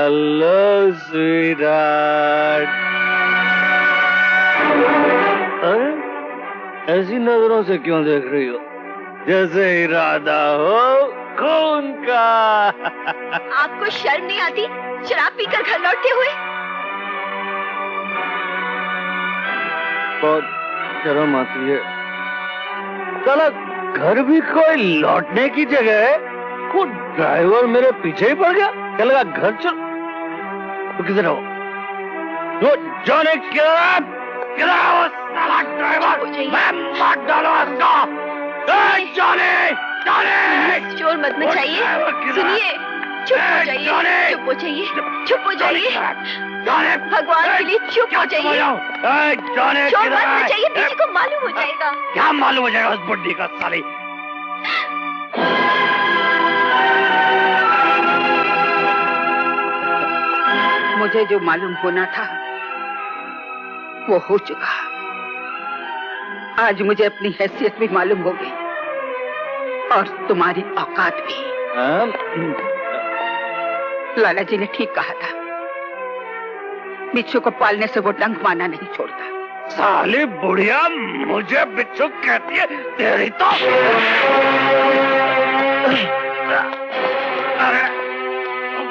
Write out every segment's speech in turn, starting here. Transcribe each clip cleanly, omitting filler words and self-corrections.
Hello sweetheart. ऐसी नजरों से क्यों देख रही हो? जैसे इरादा हो खून का। आपको शर्म नहीं आती शराब पीकर घर लौटते हुए? बहुत शर्म आती है। साला घर भी कोई लौटने की जगह है। वो ड्राइवर मेरे पीछे ही पड़ गया। क्या लगा घर चल? तो किधर हो? वो जॉनी किधर? वो साला ड्राइवर मैं मार डालूंगा उसको। जॉनी जॉनी शोर मत मचाइए। सुनिए चुप हो जाइए। चुप हो जाइए। चुप हो जाइए। भगवान के लिए चुप हो जाइए। शोर मत मचाइए। पीछे को मालूम हो जाएगा। क्या मालूम हो जाएगा उस बुड्ढी का साली? मुझे जो मालूम होना था वो हो चुका। आज मुझे अपनी हैसियत भी मालूम हो गई और तुम्हारी औकात भी। लाला जी ने ठीक कहा था, बिच्छू को पालने से वो डंक मारना नहीं छोड़ता। साली बुढ़िया मुझे बिच्छू कहती है? तेरी तो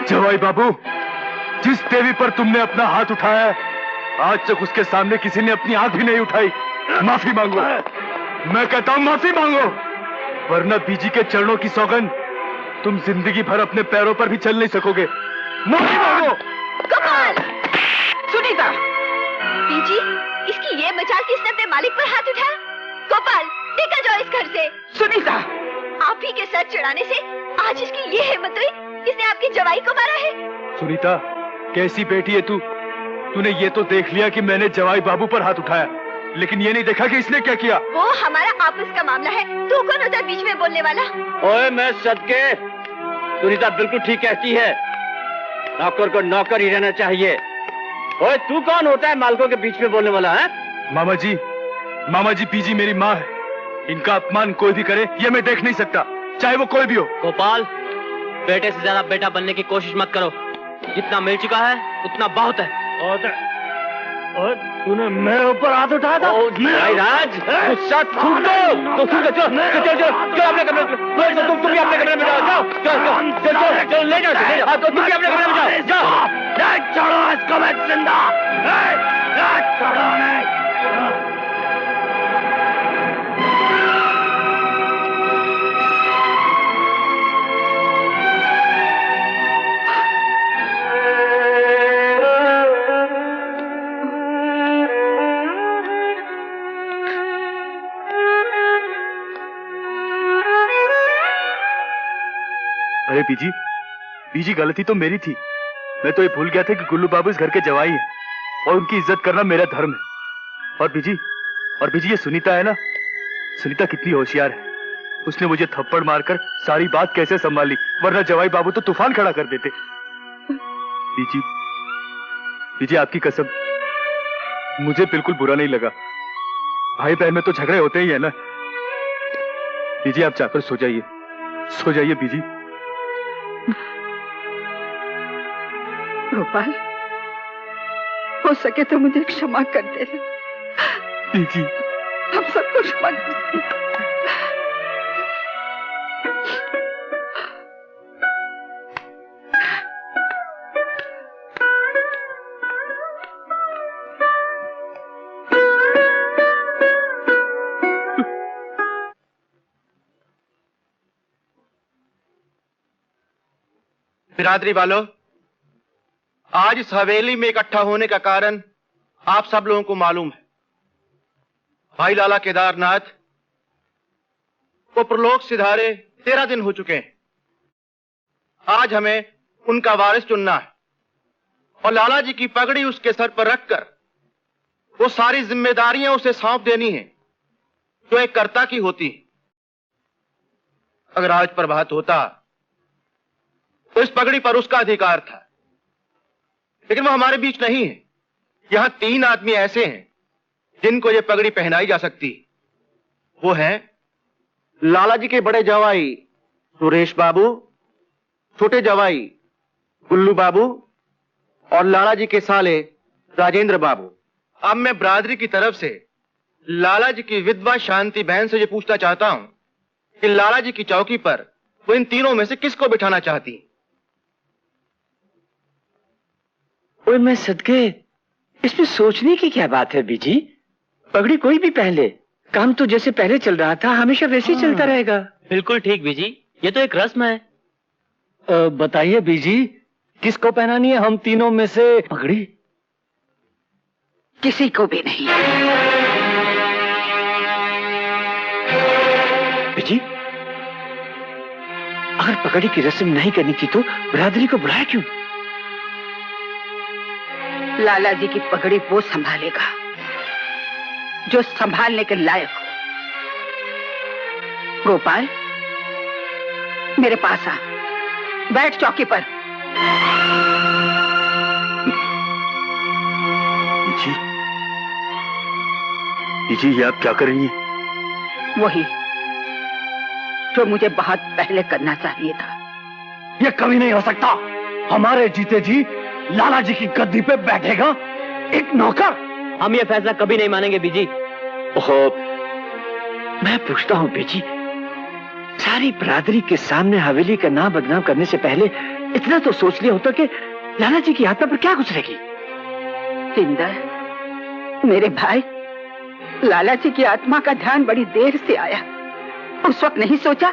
जवाई बाबू, जिस देवी पर तुमने अपना हाथ उठाया है, आज तक उसके सामने किसी ने अपनी आंख भी नहीं उठाई। माफी मांगो। मैं कहता हूं माफी मांगो, वरना बीजी के चरणों की सौगंध तुम जिंदगी भर अपने पैरों पर भी चल नहीं सकोगे। माफी मांगो। कमाल! सुनीता! बीजी, इसकी ये मजाल किसने अपने मालिक पर हाथ उठाया? गोपाल, निकल जाओ इस घर से। सुनीता! आप ही के सर चढ़ाने से आज इसकी ये हिम्मत हुई, इसने आपकी जवाई को मारा है। सुनीता, कैसी बेटी है तू? तूने ये तो देख लिया कि मैंने जवाई बाबू पर हाथ उठाया, लेकिन ये नहीं देखा कि इसने क्या किया। वो हमारा आपस का मामला है, तू कौन होता है बीच में बोलने वाला? ओए मैं सदके, सुनीता बिल्कुल ठीक कहती है। नौकर को नौकर ही रहना चाहिए। ओए तू कौन होता है मालकों के बीच में बोलने वाला है? मामा जी बीजी मेरी माँ है। इनका अपमान कोई भी करे ये मैं देख नहीं सकता, चाहे वो कोई भी हो। गोपाल, बेटे से ज्यादा बेटा बनने की कोशिश मत करो। जितना मिल चुका है उतना बहुत है। और तूने मेरे ऊपर हाथ उठाया था? राज, गुस्सा छूट दो। तो चलो अपने कमरे में। तुम भी अपने कमरे में जाओ। चलो ले जाओ। तुम भी अपने कमरे में जाओ। छोड़ो इसको, मैं जिंदा। छोड़ो नहीं। अरे बीजी गलती तो मेरी थी। मैं तो ये भूल गया था कि गुल्लू बाबू इस घर के जवाई हैं और उनकी इज्जत करना मेरा धर्म है। और बीजी ये सुनीता है ना, सुनीता कितनी होशियार है। उसने मुझे थप्पड़ मारकर सारी बात कैसे संभाली, वरना जवाई बाबू तो तूफान खड़ा कर देते। बीजी आपकी कसम, मुझे बिल्कुल बुरा नहीं लगा। भाई बहन में तो झगड़े होते ही है ना। बीजी आप जाकर सो जाइए बीजी। गोपाल, हो सके तो मुझे क्षमा कर देना। बीजी, हम सबको क्षमा कर देना। बिरादरी वालों, आज इस हवेली में इकट्ठा होने का कारण आप सब लोगों को मालूम है। भाई लाला केदारनाथ को प्रलोक सिधारे 13 दिन हो चुके हैं। आज हमें उनका वारिस चुनना है और लाला जी की पगड़ी उसके सर पर रखकर वो सारी जिम्मेदारियां उसे सौंप देनी है जो एक कर्ता की होती है। अगर आज प्रभात होता तो इस पगड़ी पर उसका अधिकार था, लेकिन वो हमारे बीच नहीं है। यहां 3 आदमी ऐसे हैं जिनको ये पगड़ी पहनाई जा सकती। वो हैं लाला जी के बड़े जवाई सुरेश बाबू, छोटे जवाई गुल्लू बाबू और लाला जी के साले राजेंद्र बाबू। अब मैं बरादरी की तरफ से लाला जी की विधवा शांति बहन से ये पूछना चाहता हूं कि लाला जी की चौकी पर वो इन तीनों में से किसको बिठाना चाहती? ओए मैं सदके, इसमें सोचने की क्या बात है बीजी? पगड़ी कोई भी पहले, काम तो जैसे पहले चल रहा था हमेशा वैसे ही चलता रहेगा। बिल्कुल ठीक बीजी, ये तो एक रस्म है। बताइए बीजी, किसको पहनानी है हम तीनों में से पगड़ी? किसी को भी नहीं। बीजी, अगर पगड़ी की रस्म नहीं करनी थी तो बरादरी को बुलाया क्यों? लाला जी की पगड़ी वो संभालेगा जो संभालने के लायक हो। गोपाल, मेरे पास आ, बैठ चौकी पर। जी ये आप क्या कर रही हैं? वही जो मुझे बहुत पहले करना चाहिए था। ये कभी नहीं हो सकता। हमारे जीते जी लाला जी की गद्दी पे बैठेगा एक नौकर। हम ये फैसला कभी नहीं मानेंगे बीजी। ओहो, मैं पूछता हूँ बीजी, सारी बरादरी के सामने हवेली का नाम बदनाम करने से पहले इतना तो सोच लिया होता कि लाला जी की आत्मा पर क्या गुजरेगी। सिंदर, मेरे भाई, लाला जी की आत्मा का ध्यान बड़ी देर से आया। उस वक्त नहीं सोचा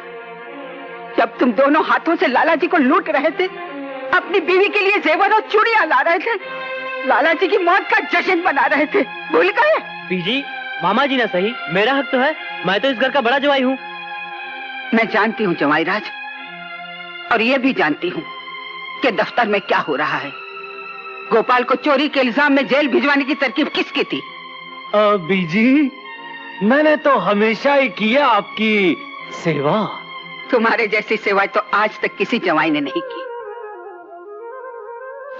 जब तुम दोनों हाथों से लाला जी को लूट रहे थे, अपनी बीवी के लिए जेवर और चूड़ियां ला रहे थे, लाला जी की मौत का जश्न बना रहे थे, भूल गए? बीजी, मामा जी ना सही, मेरा हक तो है। मैं तो इस घर का बड़ा जवाई हूँ। मैं जानती हूँ जवाई राज, और ये भी जानती हूँ कि दफ्तर में क्या हो रहा है। गोपाल को चोरी के इल्जाम में जेल भिजवाने की तरकीब किसकी थी? बीजी, मैंने तो हमेशा ही किया आपकी सेवा। तुम्हारे जैसी सेवा तो आज तक किसी जवाई ने नहीं की।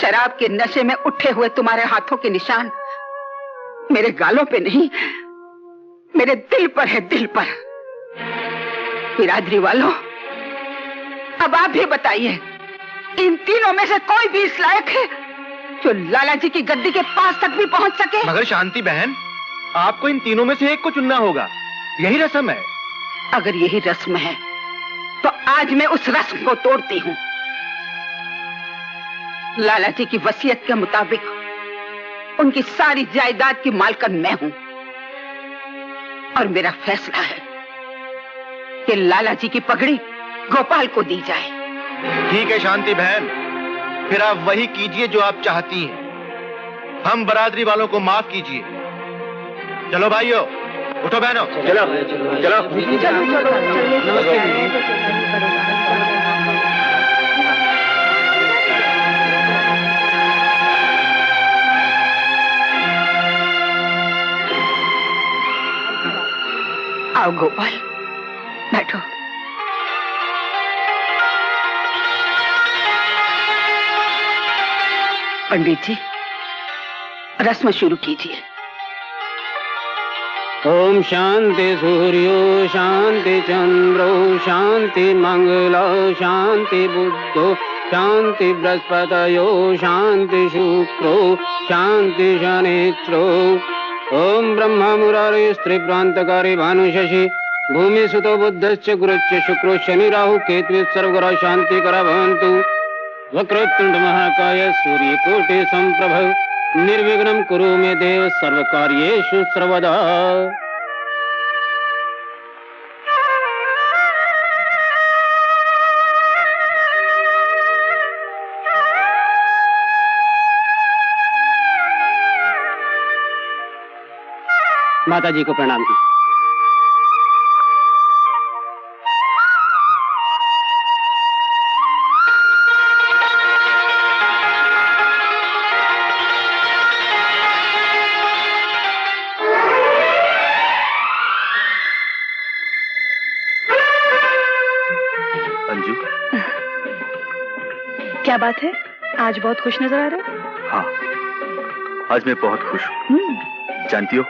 शराब के नशे में उठे हुए तुम्हारे हाथों के निशान मेरे गालों पे नहीं, मेरे दिल पर है, दिल पर। बिरादरी वालों, अब आप भी बताइए, इन तीनों में से कोई भी इस लायक है जो लाला जी की गद्दी के पास तक भी पहुंच सके? मगर शांति बहन, आपको इन तीनों में से एक को चुनना होगा, यही रस्म है। अगर यही रस्म है तो आज मैं उस रस्म को तोड़ती हूँ। लाला जी की वसीयत के मुताबिक उनकी सारी जायदाद की मालकन मैं हूं, और मेरा फैसला है कि लाला जी की पगड़ी गोपाल को दी जाए। ठीक है शांति बहन, फिर आप वही कीजिए जो आप चाहती हैं। हम बरादरी वालों को माफ कीजिए। चलो भाइयों, उठो बहनों, चलो चलो आओ गोपाल, बैठो। पंडित जी, रस्म शुरू कीजिए। ओम शांति सूर्यो शांति चंद्रो शांति मंगलो शांति बुद्धो शांति बृहस्पतयो शांति शुक्रो शांति शनिश्चरो। ओम ब्रह्मा मुरारी स्त्रीभ्रांतकारी भानु शशि भूमि सुतो बुद्धश्च गुरुश्च शुक्रो शनि राहु केतु सर्वग्रह शांति करा भवन्तु। वक्रतुंड महाकाय सूर्यकोटि संप्रभ निर्विघ्नं कुरु मे देव सर्वकार्येषु सर्वदा। माता जी को प्रणाम कीजिए। अंजू, क्या बात है, आज बहुत खुश नजर आ रहे हो? हाँ, आज मैं बहुत खुश हूँ। जानती हो,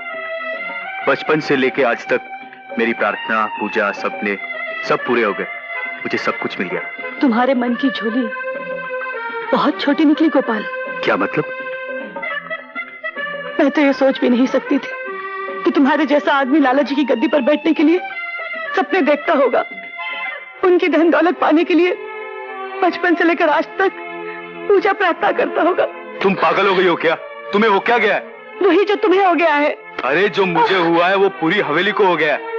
बचपन से लेके आज तक मेरी प्रार्थना, पूजा, सपने सब पूरे हो गए। मुझे सब कुछ मिल गया। तुम्हारे मन की झोली बहुत छोटी निकली गोपाल। क्या मतलब? मैं तो ये सोच भी नहीं सकती थी कि तुम्हारे जैसा आदमी लाला जी की गद्दी पर बैठने के लिए सपने देखता होगा, उनकी धन दौलत पाने के लिए बचपन से लेकर आज तक पूजा प्रार्थना करता होगा। तुम पागल हो गई हो क्या? तुम्हें हो क्या गया है? वही जो तुम्हें हो गया है। अरे जो मुझे हुआ है वो पूरी हवेली को हो गया है।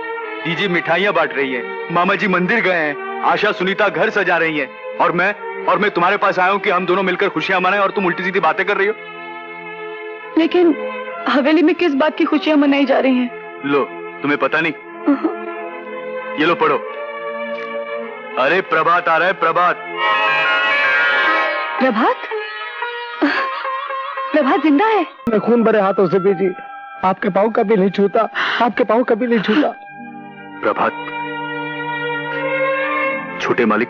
दीदी मिठाइयाँ बांट रही है, मामा जी मंदिर गए हैं, आशा सुनीता घर सजा रही है, और मैं तुम्हारे पास आया हूँ कि हम दोनों मिलकर खुशियां मनाएं, और तुम उल्टी सीधी बातें कर रही हो। लेकिन हवेली में किस बात की खुशियां मनाई जा रही हैं? लो, तुम्हें पता नहीं? ये लो पढ़ो। अरे प्रभात आ रहा है, प्रभात। प्रभात? प्रभात जिंदा है? मैं खून भरे हाथों से बीजी, आपके पाँव कभी नहीं छूता, आपके पाँव कभी नहीं छूता। प्रभात, छोटे मालिक,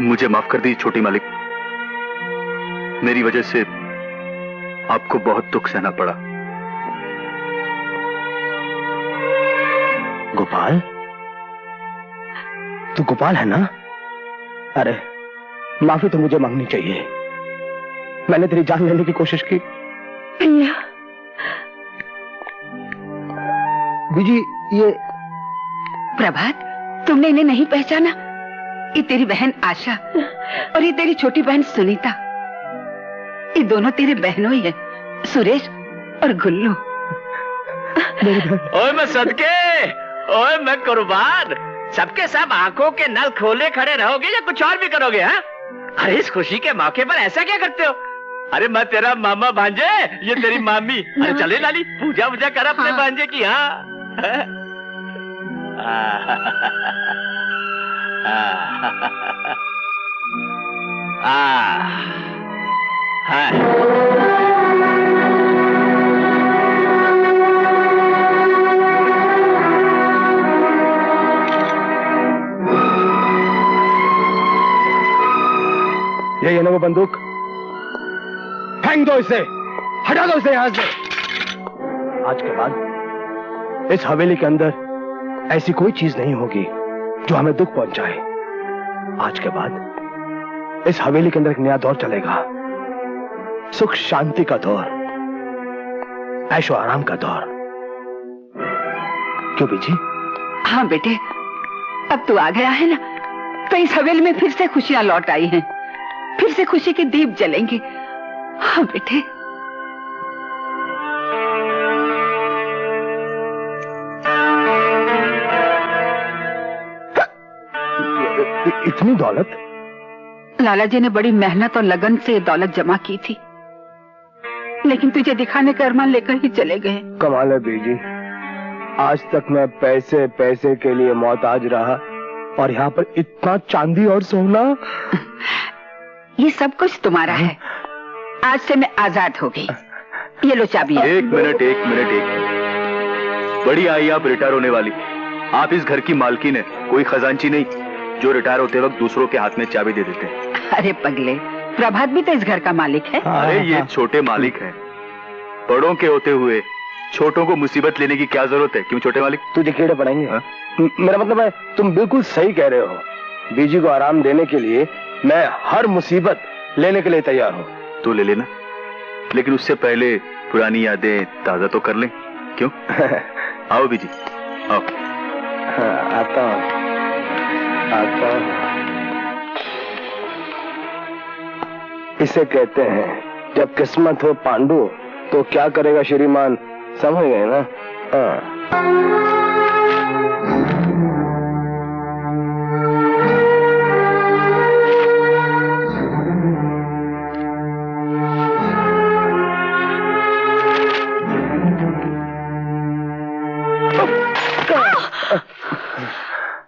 मुझे माफ कर दीजिए छोटी मालिक, मेरी वजह से आपको बहुत दुख सहना पड़ा। गोपाल, तू गोपाल है ना? अरे माफी तो मुझे मांगनी चाहिए, मैंने तेरी जान लेने की कोशिश की। बीजी, ये प्रभात, तुमने इन्हें नहीं पहचाना? ये तेरी बहन आशा और ये तेरी छोटी बहन सुनीता। ये दोनों तेरे बहनों ही है, सुरेश और गुल्लू। ओए मैं सदके, ओए मैं कुर्बान, सबके सब आंखों के नल खोले खड़े रहोगे या कुछ और भी करोगे? हाँ, अरे इस खुशी के मौके पर ऐसा क्या करते हो? अरे मैं तेरा मामा भांजे, ये तेरी मामी। अरे चले लाली, पूजा वूजा कर अपने भांजे की। हाँ ये ना वो बंदूक, फेंक दो इसे, हटा दो इसे यहां से। आज के बाद इस हवेली के अंदर ऐसी कोई चीज नहीं होगी जो हमें दुख पहुंचाए। आज के बाद इस हवेली के अंदर एक नया दौर चलेगा, सुख शांति का दौर, ऐशो आराम का दौर। क्यों बीजी? हाँ बेटे, अब तू आ गया है ना, तो इस हवेली में फिर से खुशियां लौट आई हैं, फिर से खुशी के दीप जलेंगे। हाँ बेटे। इतनी दौलत? लाला जी ने बड़ी मेहनत और लगन से दौलत जमा की थी, लेकिन तुझे दिखाने का अरमान लेकर ही चले गए। कमाल है बीजी, आज तक मैं पैसे पैसे के लिए मोहताज रहा, और यहाँ पर इतना चांदी और सोना। ये सब कुछ तुम्हारा है। आज से मैं आजाद हो गई। ये लो चाबी। एक मिनट, एक मिनट, एक मिनट। बड़ी आई आप रिटायर होने वाली। आप इस घर की मालकिन है, कोई खजांची नहीं जो रिटायर होते वक्त दूसरों के हाथ में चाबी दे देते हैं। अरे पगले, प्रभात भी तो इस घर का मालिक है। अरे ये छोटे मालिक हैं, बड़ों के होते हुए छोटों को मुसीबत लेने की क्या जरूरत है? क्यों छोटे मालिक? तुझे कीड़े पड़ेंगे? मेरा मतलब है, तुम बिल्कुल सही कह रहे हो। बीजी को आराम देने के लिए मैं हर मुसीबत लेने के लिए तैयार हूँ। तो ले लेना, लेकिन उससे पहले पुरानी यादें ताजा तो कर लें। क्यों? आओ बीजी, आओ। हाँ, आता हूँ, आता हूँ। इसे कहते हैं जब किस्मत हो पांडु तो क्या करेगा श्रीमान, समझ गए ना? हाँ।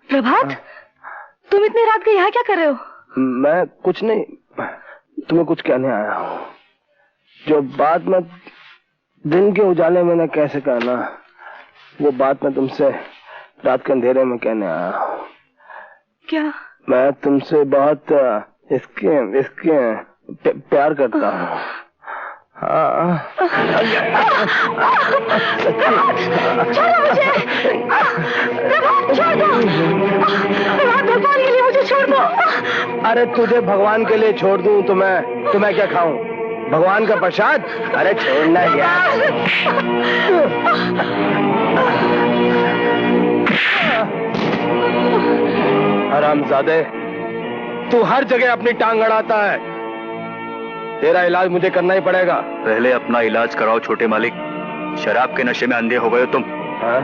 प्रभात, तुम इतनी रात को यहाँ क्या कर रहे हो? मैं कुछ नहीं, तुम्हें कुछ कहने आया हूँ। जो बात मैं दिन के उजाले में न कैसे कहना, वो बात मैं तुमसे रात के अंधेरे में कहने आया हूँ। क्या? मैं तुमसे बहुत इसके प्यार करता हूँ। छोड़ो मुझे, छोड़ दो, भगवान के लिए मुझे छोड़ दो। अरे तुझे भगवान के लिए छोड़ दूं तो मैं क्या खाऊं? भगवान का प्रसाद? अरे छोड़ना यार। हरामजादे, तू हर जगह अपनी टांग अड़ाता है। तेरा इलाज मुझे करना ही पड़ेगा। पहले अपना इलाज कराओ छोटे मालिक। शराब के नशे में अंधे हो गए हो तुम। हाँ?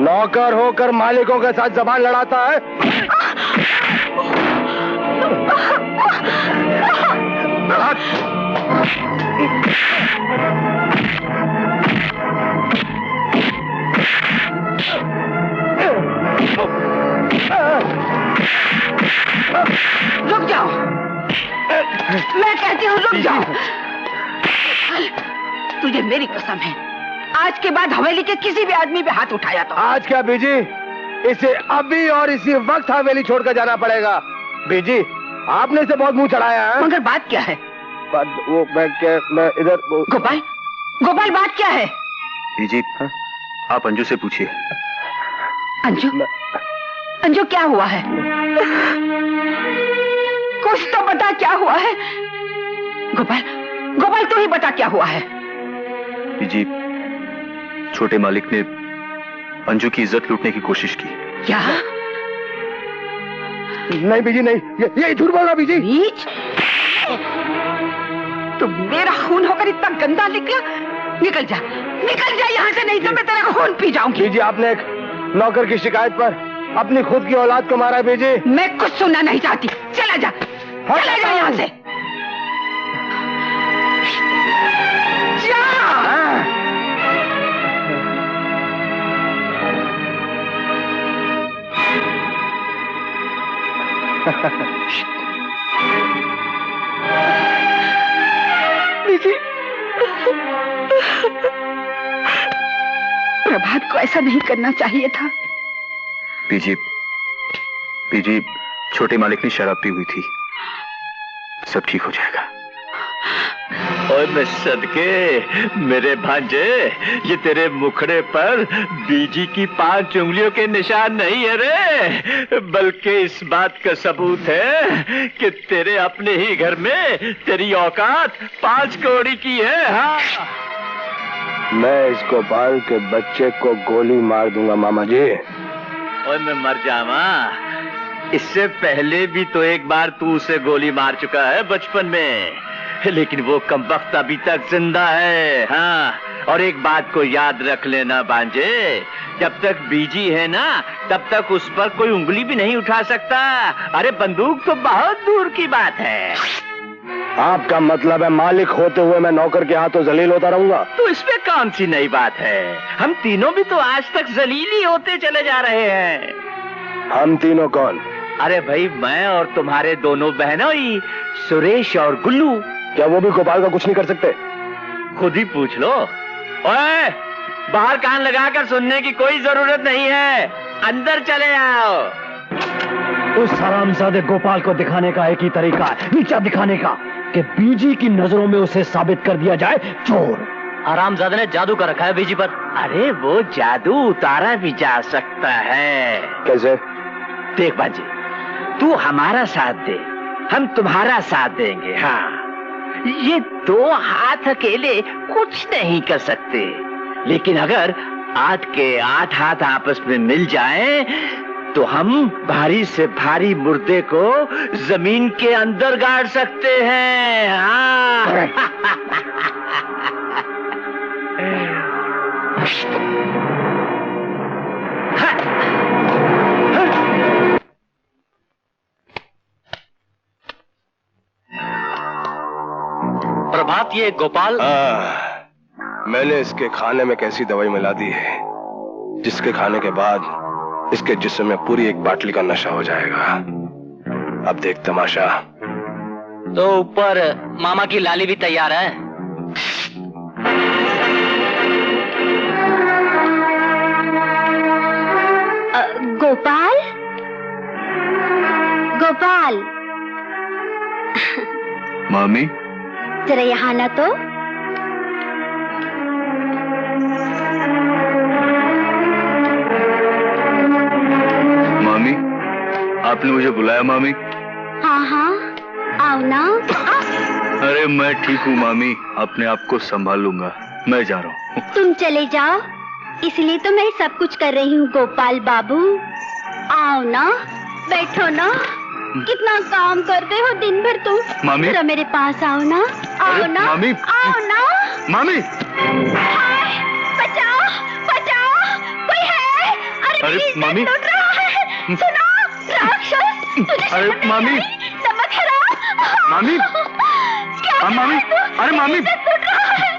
नौकर होकर मालिकों के साथ जबान लड़ाता है। रुक जाओ, मैं कहती हूँ रुक जाओ। तुझे मेरी कसम है, आज के बाद हवेली के किसी भी आदमी पे हाथ उठाया तो। आज क्या बीजी, इसे अभी और इसी वक्त हवेली छोड़कर जाना पड़ेगा। बीजी, आपने इसे बहुत मुंह चढ़ाया है। मगर बात क्या है? मैं इधर गोपाल, गोपाल बात क्या है? बीजी, आप अंजू से पूछिए। अंजू, अंजू क्या हुआ है? कुछ तो बता, क्या हुआ है? गोपाल, गोपाल तू ही बता क्या हुआ है? जी, छोटे मालिक ने अंजू की इज्जत लूटने की कोशिश की। क्या? नहीं बीजी नहीं, ये झूठ बोल रहा बीजी। नीच, तू मेरा खून होकर इतना गंदा निकला? निकल जा, निकल जा यहाँ से, नहीं तो मैं तेरा खून पी जाऊंगी। बीजी, आपने एक नौकर की शिकायत पर अपनी खुद की औलाद को मारा। बीजी, मैं कुछ सुनना नहीं चाहती, चला जा, चला जा यहाँ से। बीजी, प्रभात को ऐसा नहीं करना चाहिए था। बीजी, बीजी, छोटे मालिक ने शराब पी हुई थी, सब ठीक हो जाएगा। ओए मैं सदके, मेरे भांजे, ये तेरे मुखड़े पर बीजी की 5 उंगलियों के निशान नहीं है रे, बल्कि इस बात का सबूत है कि तेरे अपने ही घर में तेरी औकात 5 कौड़ी की है। हाँ, मैं इस गोपाल के बच्चे को गोली मार दूंगा मामा जी। ओए मैं मर जावा, इससे पहले भी तो एक बार तू उसे गोली मार चुका है बचपन में, लेकिन वो कमबख्त अभी तक जिंदा है। हाँ, और एक बात को याद रख लेना भांजे, जब तक बीजी है ना तब तक उस पर कोई उंगली भी नहीं उठा सकता। अरे बंदूक तो बहुत दूर की बात है। आपका मतलब है मालिक होते हुए मैं नौकर के हाथों जलील होता रहूंगा? तो इसमें कौन सी नई बात है? हम तीनों भी तो आज तक जलील ही होते चले जा रहे हैं। हम तीनों कौन? अरे भाई, मैं और तुम्हारे दोनों बहनों ही, सुरेश और गुल्लू। क्या वो भी गोपाल का कुछ नहीं कर सकते? खुद ही पूछ लो। ओए, बाहर कान लगाकर सुनने की कोई जरूरत नहीं है, अंदर चले आओ। उस हरामजादे गोपाल को दिखाने का एक ही तरीका है, नीचा दिखाने का, कि बीजी की नजरों में उसे साबित कर दिया जाए चोर। हरामजादे ने जादू कर रखा है बीजी पर। अरे वो जादू उतारा भी जा सकता है। कैसे? देख बाजी, तू हमारा साथ दे, हम तुम्हारा साथ देंगे। हाँ, ये 2 हाथ अकेले कुछ नहीं कर सकते, लेकिन अगर 8 के 8 हाथ आपस में मिल जाएं, तो हम भारी से भारी मुर्दे को जमीन के अंदर गाड़ सकते हैं। हाँ। प्रभात, ये गोपाल। मैंने इसके खाने में कैसी दवाई मिला दी है, जिसके खाने के बाद इसके जिस्म में पूरी एक बाटली का नशा हो जाएगा। अब देख तमाशा। तो ऊपर मामा की लाली भी तैयार है। गोपाल, गोपाल, मामी, जरा यहाँ ना तो। आपने मुझे बुलाया मामी? हाँ हाँ, आओ ना। अरे मैं ठीक हूँ मामी, अपने आप को संभाल लूंगा, मैं जा रहा हूँ। तुम चले जाओ, इसलिए तो मैं सब कुछ कर रही हूँ गोपाल बाबू। आओ ना, बैठो ना। कितना काम करते हो दिन भर तुम। मामी, जरा मेरे पास आओ ना, आओ ना, मामी, आओ ना। मामी, हाय, बचाओ, बचाओ, कोई है? अरे मामी, टूट रहा है। सुनो, राक्षस, तुझे अरे मामी, नमक हराम। मामी, क्या मामी, अरे मामी, टूट रहा है।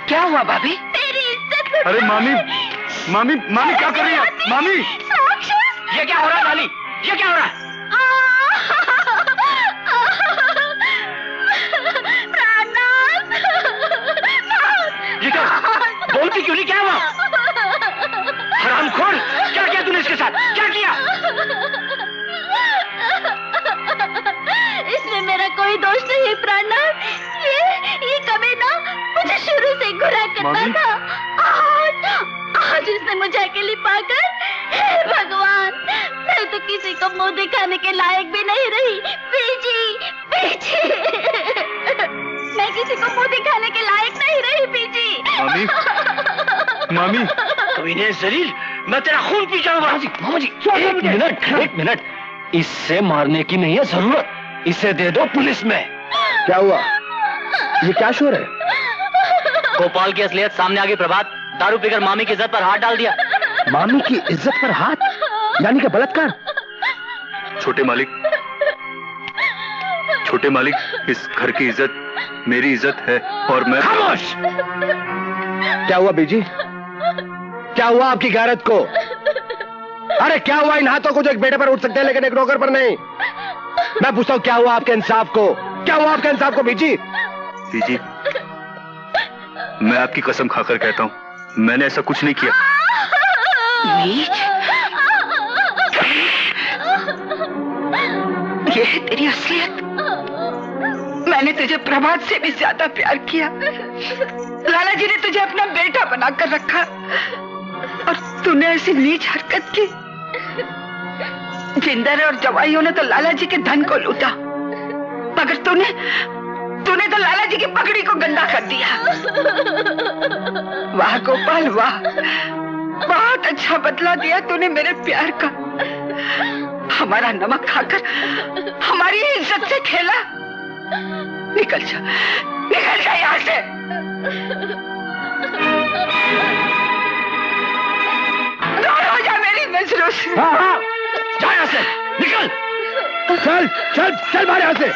क्या हुआ भाभी? तेरी इज्जत टूट अरे रही मामी, है। मामी, मामी क्या कर रही है? मामी, राक्षस, ये क्या हो रहा है लाली? ये क्या हो रहा है? ये क्या? बोलती क्यों नहीं? क्या हुआ? हरामखोर, क्या किया तूने इसके साथ? क्या किया? इसमें मेरा कोई दोष नहीं प्राणनाथ। ये कमीना मुझे शुरू से बुरा करता था। आज इसने मुझे अकेली पाकर, हे भगवान, मैं तो किसी को मुंह दिखाने के लायक भी नहीं रही। बीजी, बीजी, मैं किसी को मुंह दिखाने के लायक नहीं रही बीजी। मामी, मामी, कमीने जलील, मैं तेरा खून पी जाऊंगा। मामा जी, एक मिनट, इससे मारने की नहीं है जरूरत, इसे दे दो पुलिस में। क्या हुआ? ये क्या शोर है? गोपाल की असलियत सामने आ गई प्रभात। दारू पीकर मामी की इज्जत पर हाथ डाल दिया। मामी की इज्जत पर हाथ, यानी कि बलात्कार। छोटे मालिक, इस घर की इज्जत मेरी इज्जत है और मैं। खामोश! क्या हुआ बीजी? क्या हुआ आपकी गैरत को? अरे क्या हुआ इन हाथों को जो एक बेटे पर उठ सकते हैं लेकिन एक नौकर पर नहीं? मैं पूछता हूँ क्या हुआ आपके इंसाफ को? क्या हुआ आपके इंसाफ को बीजी? बीजी, मैं आपकी कसम खाकर कहता हूँ, मैंने ऐसा कुछ नहीं किया। ये है तेरी असलियत। मैंने तुझे प्रभात से भी ज्यादा प्यार किया। लाला जी ने तुझे अपना बेटा बनाकर रखा और तूने ऐसी नीच हरकत की। जिंदर और जवाइयों ने तो लाला जी के धन को लूटा, मगर तूने तो लाला जी की पगड़ी को गंदा कर दिया। वाह गोपाल वाह, बहुत अच्छा बदला दिया तूने मेरे प्यार का। हमारा नमक खाकर हमारी इज्जत से खेला। निकल जा यहाँ से। दूर हो जा मेरी नजरों से। हाँ हाँ, जा यहाँ से, निकल। चल बाहर यहाँ से।